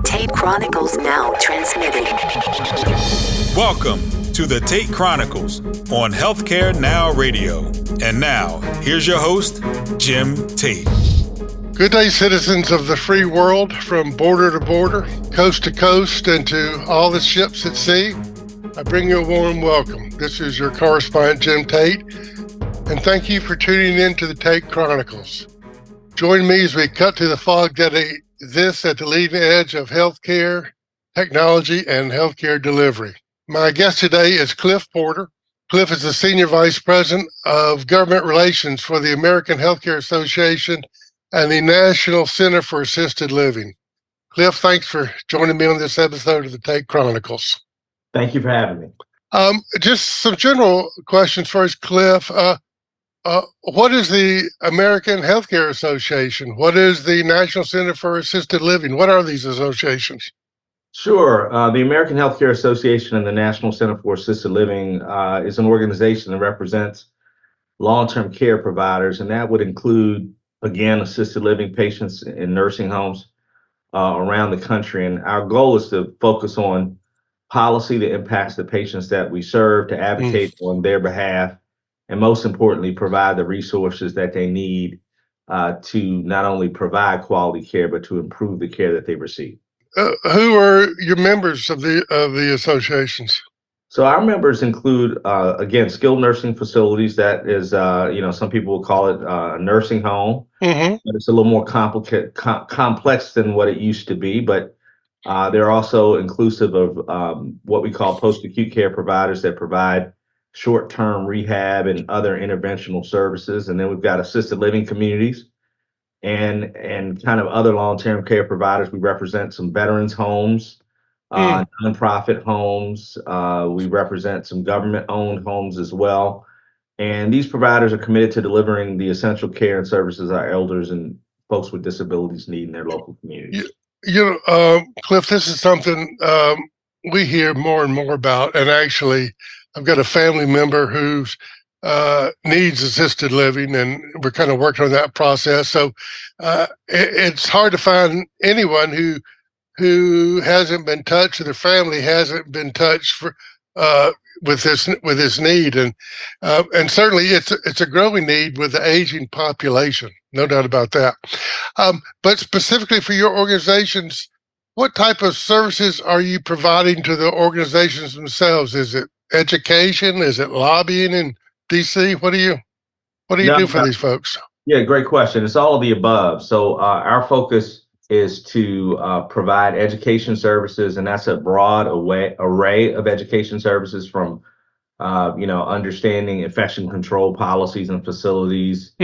Tate Chronicles now transmitting. Welcome to the Tate Chronicles on Healthcare Now Radio. And now, here's your host, Jim Tate. Good day, citizens of the free world, from border to border, coast to coast, and to all the ships at sea. I bring you a warm welcome. This is your correspondent, Jim Tate, and thank you for tuning in to the Tate Chronicles. Join me as we cut through the fog that exists at the leading edge of healthcare, technology, and healthcare delivery. My guest today is Cliff Porter. Cliff is the Senior Vice President of Government Relations for the American Healthcare Association and the National Center for Assisted Living. Cliff, thanks for joining me on this episode of the Tate Chronicles. Thank you for having me. Just some general questions first, Cliff. What is the American Healthcare Association? What is the National Center for Assisted Living? What are these associations? Sure. The American Healthcare Association and the National Center for Assisted Living is an organization that represents long-term care providers, and that would include, again, assisted living patients in nursing homes around the country. And our goal is to focus on policy that impacts the patients that we serve, to advocate on their behalf, and most importantly, provide the resources that they need to not only provide quality care, but to improve the care that they receive. Who are your members of the associations? So our members include, again, skilled nursing facilities. That is, some people will call it a nursing home, but it's a little more complex than what it used to be. But they're also inclusive of what we call post-acute care providers that provide short-term rehab and other interventional services. And then we've got assisted living communities and kind of other long-term care providers. We represent some veterans homes, nonprofit homes. We represent some government-owned homes as well. And these providers are committed to delivering the essential care and services our elders and folks with disabilities need in their local communities. Cliff, this is something we hear more and more about. And actually, I've got a family member who needs assisted living, and we're kind of working on that process. So it's hard to find anyone who hasn't been touched, or their family hasn't been touched with this need, and certainly it's a growing need with the aging population, no doubt about that. But specifically for your organizations, what type of services are you providing to the organizations themselves? Is it education? Is it lobbying in DC? What do you do for these folks? Yeah, great question. It's all of the above. So our focus is to provide education services, and that's a broad array of education services, from understanding infection control policies and facilities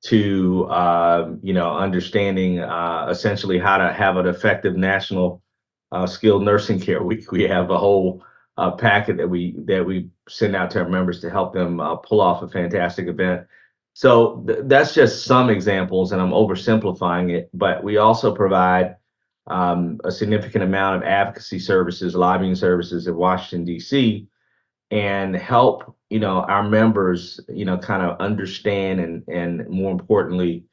to understanding essentially how to have an effective national skilled nursing care week. We have a whole packet that we send out to our members to help them pull off a fantastic event. So that's just some examples, and I'm oversimplifying it, but we also provide a significant amount of advocacy services, lobbying services in Washington, D.C., and help, our members, kind of understand and more importantly,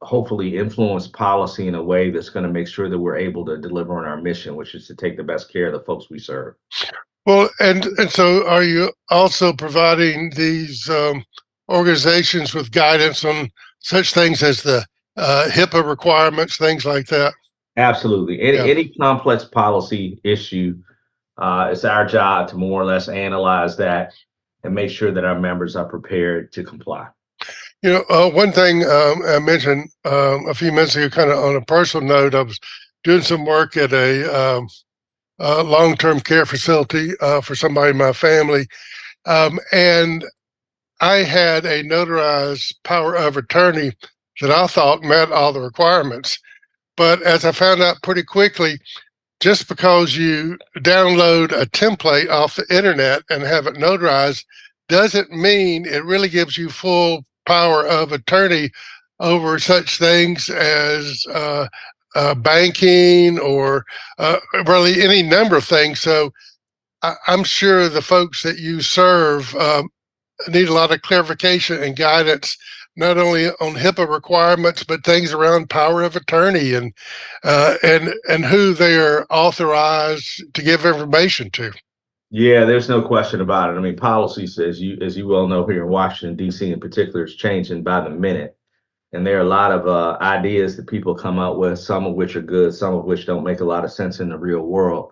hopefully influence policy in a way that's going to make sure that we're able to deliver on our mission, which is to take the best care of the folks we serve. Well, and so are you also providing these organizations with guidance on such things as the HIPAA requirements, things like that? Absolutely. Any complex policy issue, it's our job to more or less analyze that and make sure that our members are prepared to comply. One thing I mentioned a few minutes ago, kind of on a personal note, I was doing some work at a long-term care facility for somebody in my family, and I had a notarized power of attorney that I thought met all the requirements. But as I found out pretty quickly, just because you download a template off the internet and have it notarized doesn't mean it really gives you full power of attorney over such things as banking or really any number of things. So I'm sure the folks that you serve need a lot of clarification and guidance not only on HIPAA requirements, but things around power of attorney and who they are authorized to give information to. Yeah, there's no question about it. I mean, policy says as you well know here in Washington, D.C. in particular, is changing by the minute. And there are a lot of ideas that people come up with, some of which are good, some of which don't make a lot of sense in the real world.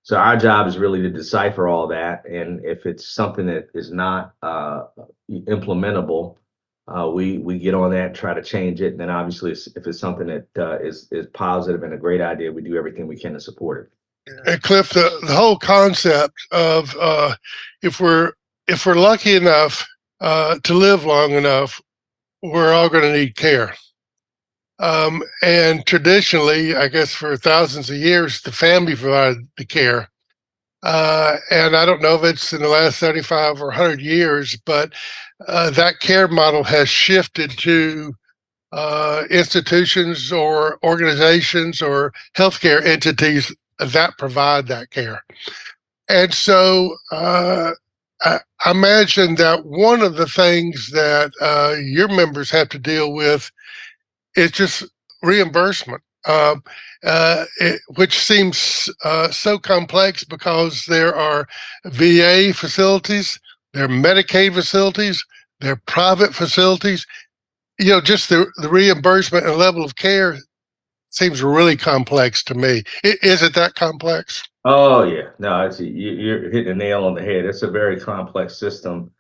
So our job is really to decipher all that. And if it's something that is not implementable, we get on that and try to change it. And then obviously, if it's something that is positive and a great idea, we do everything we can to support it. And Cliff, the whole concept of if we're lucky enough to live long enough, we're all going to need care. And traditionally, I guess for thousands of years, the family provided the care. And I don't know if it's in the last 35 or 100 years, but that care model has shifted to institutions or organizations or healthcare entities that provide that care. And so I imagine that one of the things that your members have to deal with is just reimbursement, which seems so complex because there are VA facilities, there are Medicaid facilities, there are private facilities. Just the reimbursement and level of care seems really complex to me. Is it that complex? Oh yeah, no, you're hitting the nail on the head. It's a very complex system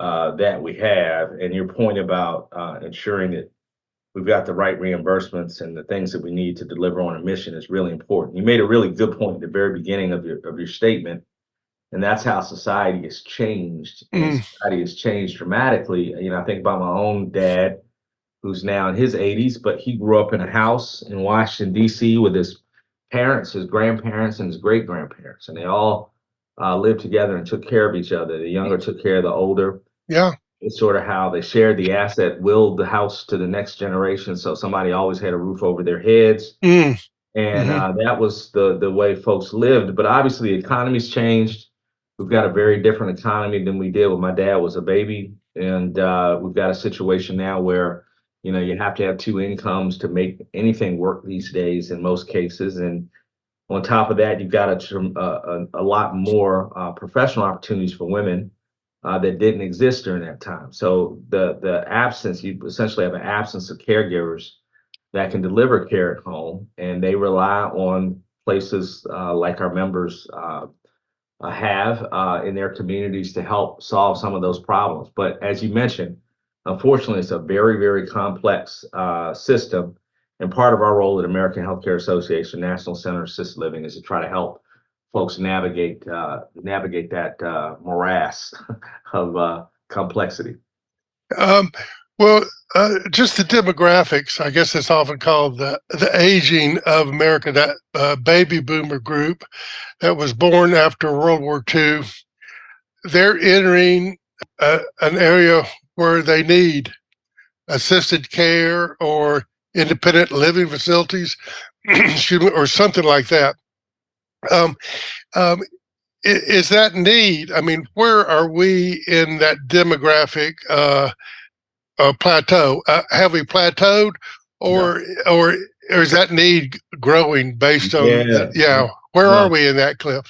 that we have, and your point about ensuring that we've got the right reimbursements and the things that we need to deliver on a mission is really important. You made a really good point at the very beginning of your statement, and that's how society has changed. And society has changed dramatically. I think about my own dad, who's now in his 80s, but he grew up in a house in Washington, D.C. with his parents, his grandparents, and his great grandparents, and they all lived together and took care of each other. The younger took care of the older. Yeah. It's sort of how they shared the asset, willed the house to the next generation. So somebody always had a roof over their heads. And that was the way folks lived. But obviously, the economy's changed. We've got a very different economy than we did when my dad was a baby. And we've got a situation now where, you have to have two incomes to make anything work these days in most cases. And on top of that, you've got a lot more professional opportunities for women that didn't exist during that time. So the absence, you essentially have an absence of caregivers that can deliver care at home, and they rely on places like our members have in their communities to help solve some of those problems. But as you mentioned, unfortunately, it's a very, very complex system. And part of our role at American Healthcare Association, National Center of Assisted Living, is to try to help folks navigate that morass of complexity. Well, just the demographics, I guess it's often called the aging of America, that baby boomer group that was born after World War II. They're entering an area where they need assisted care or independent living facilities, or something like that. Is that need? I mean, where are we in that demographic plateau? Have we plateaued, or is that need growing based on? Where are we in that, Cliff?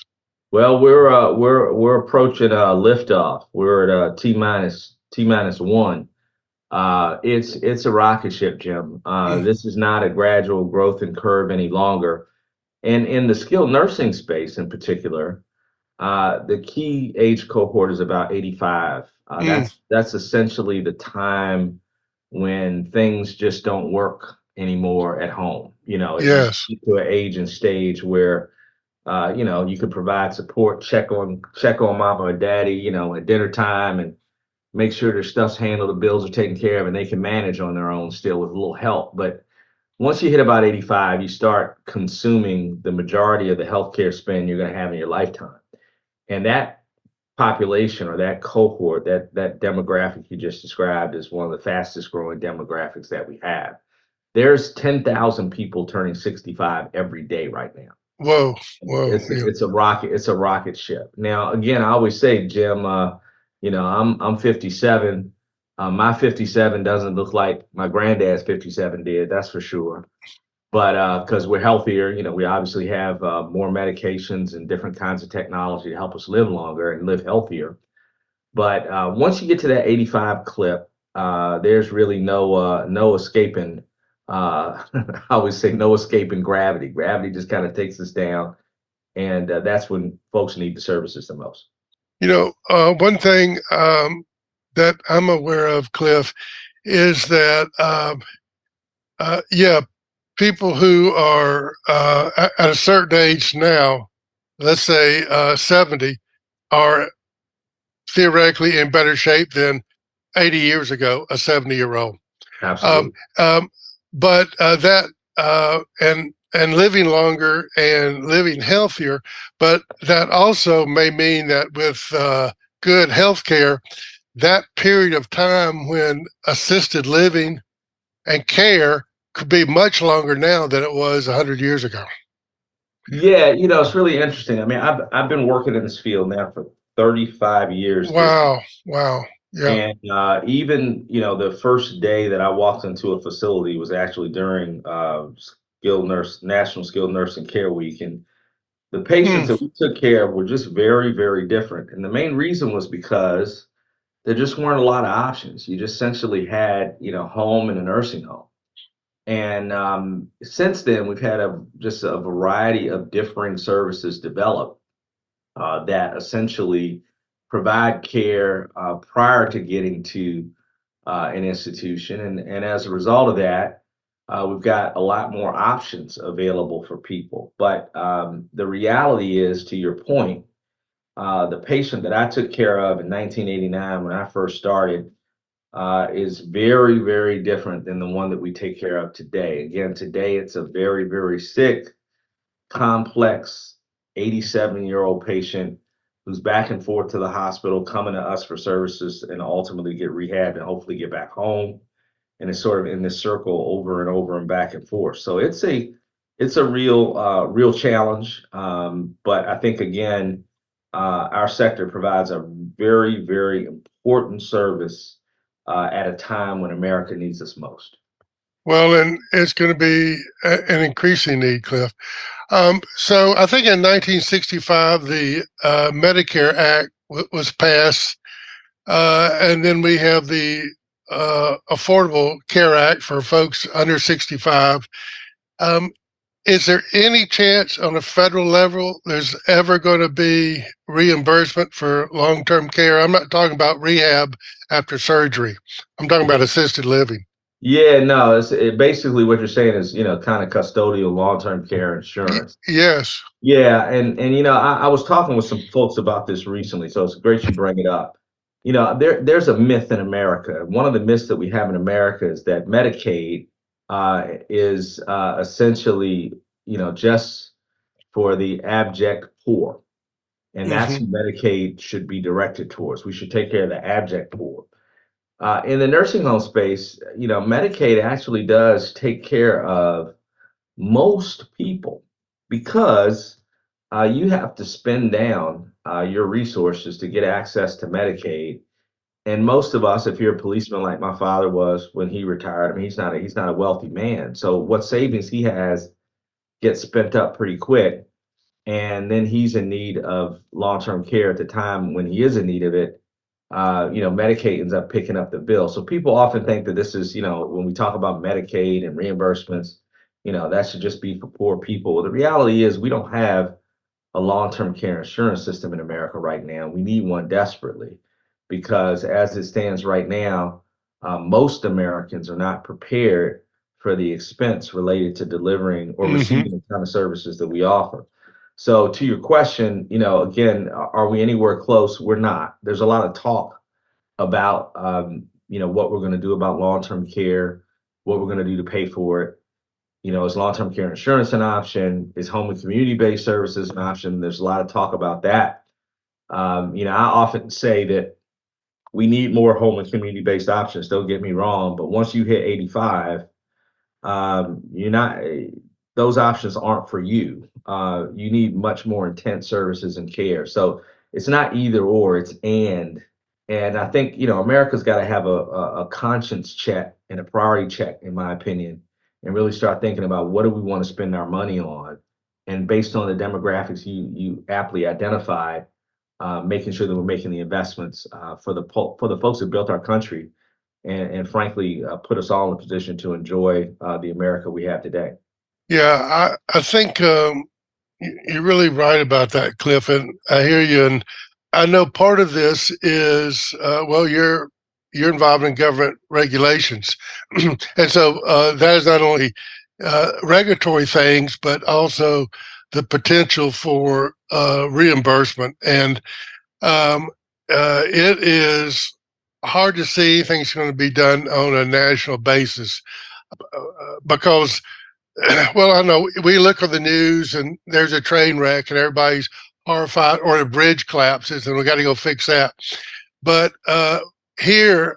Well, we're approaching liftoff. We're at T-1. It's a rocket ship, Jim. This is not a gradual growth and curve any longer. And in the skilled nursing space in particular, the key age cohort is about 85. That's essentially the time when things just don't work anymore at home. Yes. To an age and stage where you could provide support, check on mama or daddy, at dinner time, and make sure their stuff's handled, the bills are taken care of, and they can manage on their own still with a little help. But once you hit about 85, you start consuming the majority of the healthcare spend you're going to have in your lifetime. And that population, or that cohort, that demographic you just described, is one of the fastest growing demographics that we have. There's 10,000 people turning 65 every day right now. Whoa. It's a rocket ship. Now, again, I always say, Jim, I'm 57. My 57 doesn't look like my granddad's 57 did, that's for sure. But because we're healthier, we obviously have more medications and different kinds of technology to help us live longer and live healthier. But once you get to that 85 clip, there's really no escaping. I always say no escaping gravity. Gravity just kind of takes us down, and that's when folks need the services the most. One thing that I'm aware of, Cliff, is that yeah, people who are at a certain age now, let's say 70, are theoretically in better shape than 80 years ago, a 70-year-old. Absolutely. But that and living longer and living healthier, but that also may mean that with good health care, that period of time when assisted living and care could be much longer now than it was 100 years ago. Yeah, it's really interesting. I mean, I've been working in this field now for 35 years this year. Wow. Yeah. And even, the first day that I walked into a facility was actually during National Skilled Nursing Care Week. And the patients that we took care of were just very, very different. And the main reason was because there just weren't a lot of options. You just essentially had, home and a nursing home. And since then, we've had just a variety of differing services develop that essentially provide care prior to getting to an institution. And as a result of that, we've got a lot more options available for people. But the reality is, to your point, the patient that I took care of in 1989 when I first started is very, very different than the one that we take care of today. Again, today it's a very, very sick, complex 87-year-old patient who's back and forth to the hospital, coming to us for services and ultimately get rehab and hopefully get back home. And it's sort of in this circle over and over and back and forth. So it's a real challenge. But I think again, our sector provides a very, very important service at a time when America needs us most. Well, and it's going to be an increasing need, Cliff. So I think in 1965, the Medicare Act was passed, and then we have the Affordable Care Act for folks under 65. Is there any chance on a federal level there's ever going to be reimbursement for long-term care? I'm not talking about rehab after surgery. I'm talking about assisted living. Yeah, no, basically what you're saying is, kind of custodial long-term care insurance. Yes. Yeah, and I was talking with some folks about this recently, so it's great you bring it up. There's a myth in America. One of the myths that we have in America is that Medicaid is essentially, just for the abject poor, and that's who Medicaid should be directed towards. We should take care of the abject poor. In the nursing home space, Medicaid actually does take care of most people because you have to spend down your resources to get access to Medicaid. And most of us, if you're a policeman like my father was when he retired, I mean, he's not a wealthy man. So what savings he has gets spent up pretty quick. And then he's in need of long-term care at the time when he is in need of it. Medicaid ends up picking up the bill. So people often think that this is, when we talk about Medicaid and reimbursements, that should just be for poor people. Well, the reality is we don't have a long-term care insurance system in America right now. We need one desperately because as it stands right now, most Americans are not prepared for the expense related to delivering or receiving the kind of services that we offer. So to your question, again, are we anywhere close? We're not. There's a lot of talk about, what we're going to do about long-term care, what we're going to do to pay for it. Is long-term care insurance an option? Is home and community-based services an option? There's a lot of talk about that. I often say that we need more home and community-based options. Don't get me wrong, but once you hit 85, you're not. Those options aren't for you. You need much more intense services and care. So it's not either or, it's and And I think, America's got to have a conscience check and a priority check, in my opinion, and really start thinking about what do we want to spend our money on. And based on the demographics you aptly identified, making sure that we're making the investments for the folks that built our country and frankly, put us all in a position to enjoy the America we have today. Yeah, I think you're really right about that, Cliff, and I hear you. And I know part of this is well, you're involved in government regulations, and so that is not only regulatory things, but also the potential for reimbursement. And it is hard to see anything's going to be done on a national basis because well, I know we look on the news and there's a train wreck and everybody's horrified, or a bridge collapses and we got to go fix that. But here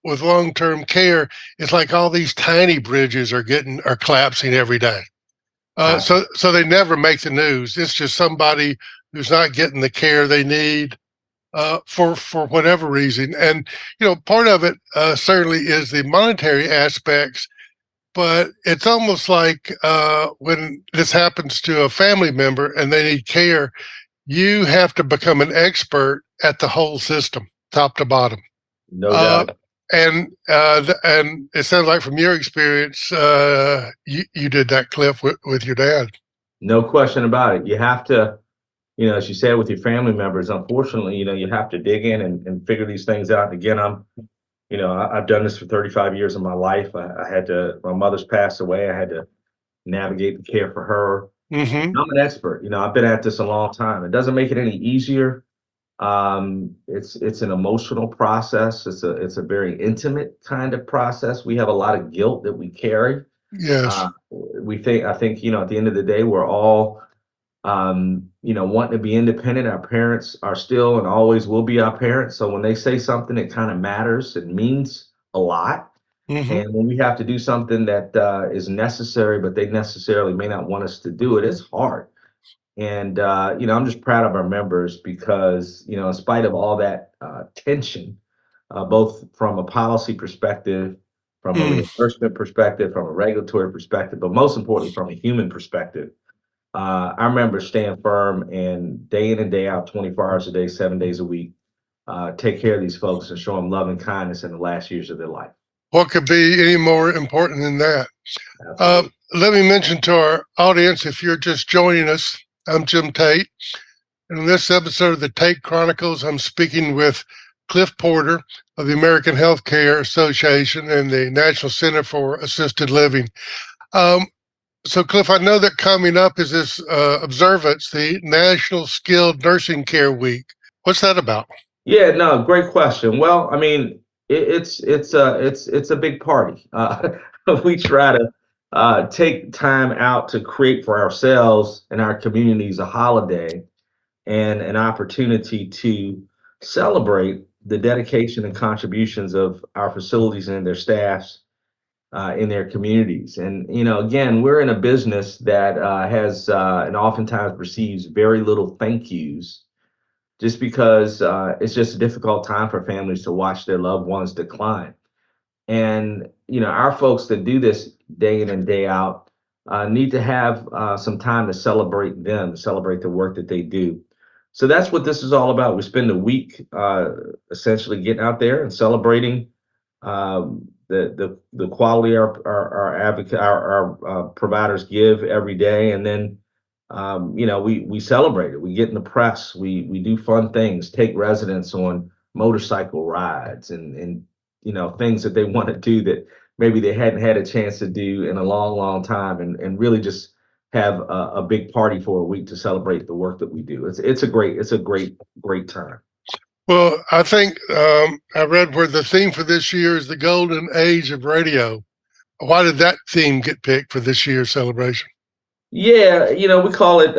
with long-term care, it's like all these tiny bridges are collapsing every day. So they never make the news. It's just somebody who's not getting the care they need for whatever reason. And part of it certainly is the monetary aspects. But it's almost like when this happens to a family member and they need care, you have to become an expert at the whole system, top to bottom. No doubt. And it sounds like from your experience, you did that, Cliff, with your dad. No question about it. You have to, as you said, with your family members, unfortunately, you have to dig in and figure these things out. And again, I've done this for 35 years of my life. My mother's passed away. I had to navigate the care for her. Mm-hmm. I'm an expert. I've been at this a long time. It doesn't make it any easier. It's an emotional process. It's a very intimate kind of process. We have a lot of guilt that we carry. Yes. I think, at the end of the day, we're all, wanting to be independent. Our parents are still and always will be our parents. So when they say something, it kind of matters. It means a lot. Mm-hmm. And when we have to do something that is necessary, but they necessarily may not want us to do it, it's hard. And, I'm just proud of our members because, in spite of all that tension, both from a policy perspective, from a reimbursement perspective, from a regulatory perspective, but most importantly, from a human perspective, our members stand firm and day in and day out, 24 hours a day, 7 days a week, take care of these folks and show them love and kindness in the last years of their life. What could be any more important than that? Let me mention to our audience, if you're just joining us, I'm Jim Tate. And in this episode of the Tate Chronicles, I'm speaking with Cliff Porter of the American Healthcare Association and the National Center for Assisted Living. So, Cliff, I know that coming up is this observance, the National Skilled Nursing Care Week. What's that about? Yeah, no, great question. Well, I mean, it's a big party. We try to take time out to create for ourselves and our communities a holiday and an opportunity to celebrate the dedication and contributions of our facilities and their staffs in their communities. And, again, we're in a business that has and oftentimes receives very little thank yous just because it's just a difficult time for families to watch their loved ones decline. And, our folks that do this day in and day out need to have some time to celebrate them, celebrate the work that they do. So that's what this is all about. We spend a week essentially getting out there and celebrating the quality our providers give every day, and then we celebrate it. We get in the press. We do fun things. Take residents on motorcycle rides and things that they want to do that maybe they hadn't had a chance to do in a long time, and really just have a big party for a week to celebrate the work that we do. It's a great time. Well, I think I read where the theme for this year is the golden age of radio. Why did that theme get picked for this year's celebration? Yeah, we call it,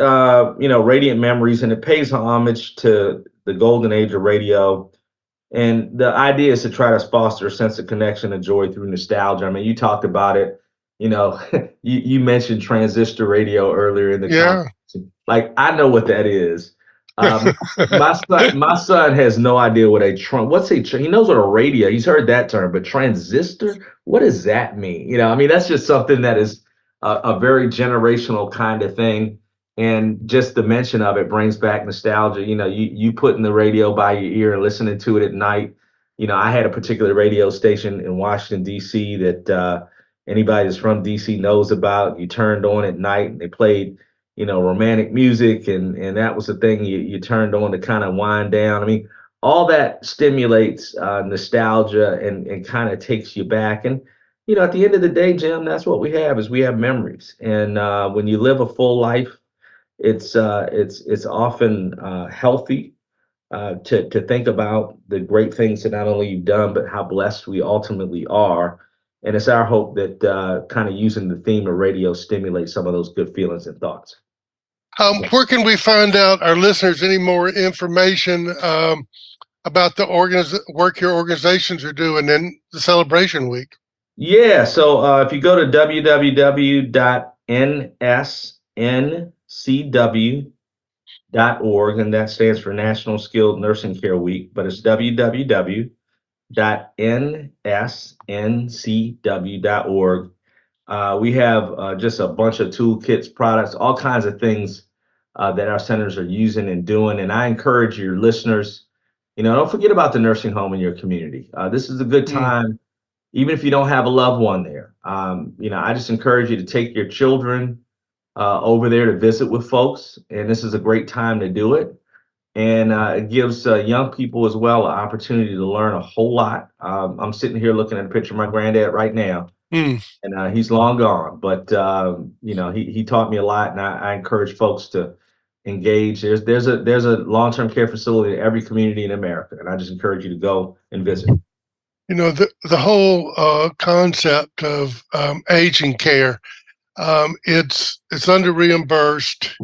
Radiant Memories, and it pays homage to the golden age of radio. And the idea is to try to foster a sense of connection and joy through nostalgia. I mean, you talked about it, you mentioned transistor radio earlier in the conversation. Like, I know what that is. Um, my son has no idea what he knows what a radio, he's heard that term, but transistor, what does that mean? I mean, that's just something that is a very generational kind of thing. And just the mention of it brings back nostalgia. You putting the radio by your ear and listening to it at night. I had a particular radio station in Washington, D.C. that anybody that's from D.C. knows about. You turned on at night and they played romantic music, and that was the thing you turned on to kind of wind down. I mean, all that stimulates nostalgia and kind of takes you back. And at the end of the day, Jim, that's what we have memories. And when you live a full life, it's often healthy to think about the great things that not only you've done, but how blessed we ultimately are. And it's our hope that kind of using the theme of radio stimulates some of those good feelings and thoughts. Where can we find out, our listeners, any more information about the work your organizations are doing in the celebration week? Yeah, so if you go to www.nsncw.org, and that stands for National Skilled Nursing Care Week, but it's www.nsncw.org. We have just a bunch of toolkits, products, all kinds of things that our centers are using and doing. And I encourage your listeners, don't forget about the nursing home in your community. This is a good time, even if you don't have a loved one there. I just encourage you to take your children over there to visit with folks. And this is a great time to do it. And it gives young people as well an opportunity to learn a whole lot. I'm sitting here looking at a picture of my granddad right now. And he's long gone, but he taught me a lot, and I encourage folks to engage. There's a long-term care facility in every community in America, and I just encourage you to go and visit. The whole concept of aging care, it's under reimbursed.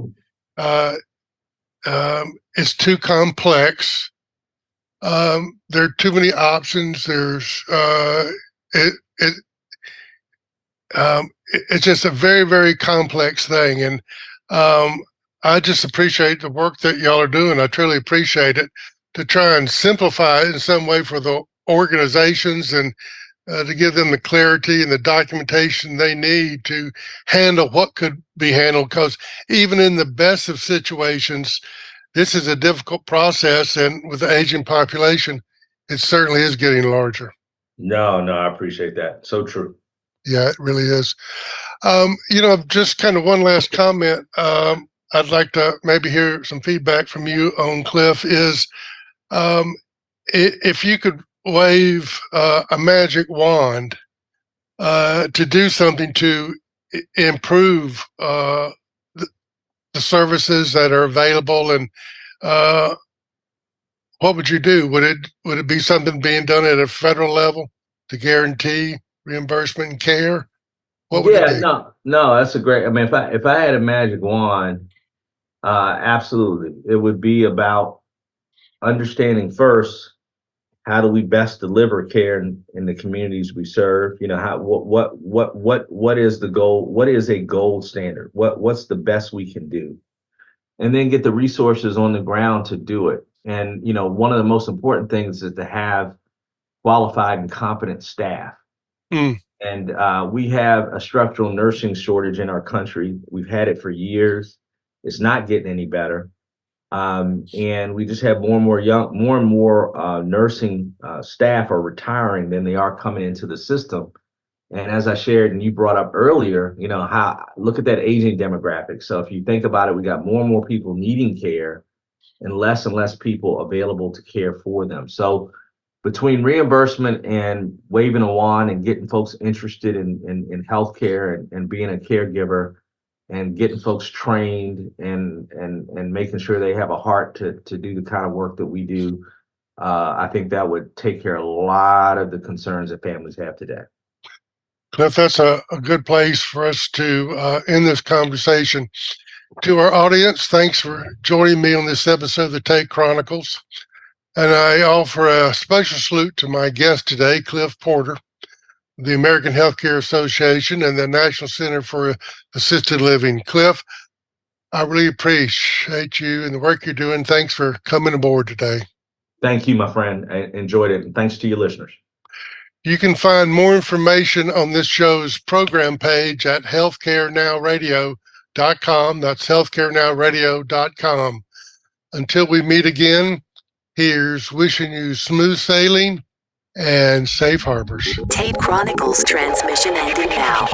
It's too complex. There are too many options. It's just a very, very complex thing. And I just appreciate the work that y'all are doing. I truly appreciate it, to try and simplify it in some way for the organizations, and to give them the clarity and the documentation they need to handle what could be handled. Because even in the best of situations, this is a difficult process. And with the aging population, it certainly is getting larger. No, I appreciate that. So true. Yeah, it really is. Just kind of one last comment. I'd like to maybe hear some feedback from you on, Cliff, is if you could wave a magic wand to do something to improve the services that are available, and what would you do? Would it be something being done at a federal level to guarantee reimbursement and care? What would it be? No, that's a great. I mean, if I had a magic wand, absolutely, it would be about understanding first, how do we best deliver care in the communities we serve? What is the goal? What is a gold standard? What's the best we can do? And then get the resources on the ground to do it. And one of the most important things is to have qualified and competent staff. And we have a structural nursing shortage in our country. We've had it for years. It's not getting any better. And we just have more and more nursing staff are retiring than they are coming into the system. And as I shared, and you brought up earlier, look at that aging demographic. So if you think about it, we got more and more people needing care and less people available to care for them. So between reimbursement and waving a wand and getting folks interested in healthcare and being a caregiver, and getting folks trained and making sure they have a heart to do the kind of work that we do, I think that would take care of a lot of the concerns that families have today. Cliff, that's a good place for us to end this conversation. To our audience, thanks for joining me on this episode of the Tate Chronicles. And I offer a special salute to my guest today, Cliff Porter, the American Healthcare Association and the National Center for Assisted Living. Cliff, I really appreciate you and the work you're doing. Thanks for coming aboard today. Thank you, my friend. I enjoyed it. And thanks to your listeners. You can find more information on this show's program page at healthcarenowradio.com. That's healthcarenowradio.com. Until we meet again, here's wishing you smooth sailing and safe harbors. Tate Chronicles transmission ending now.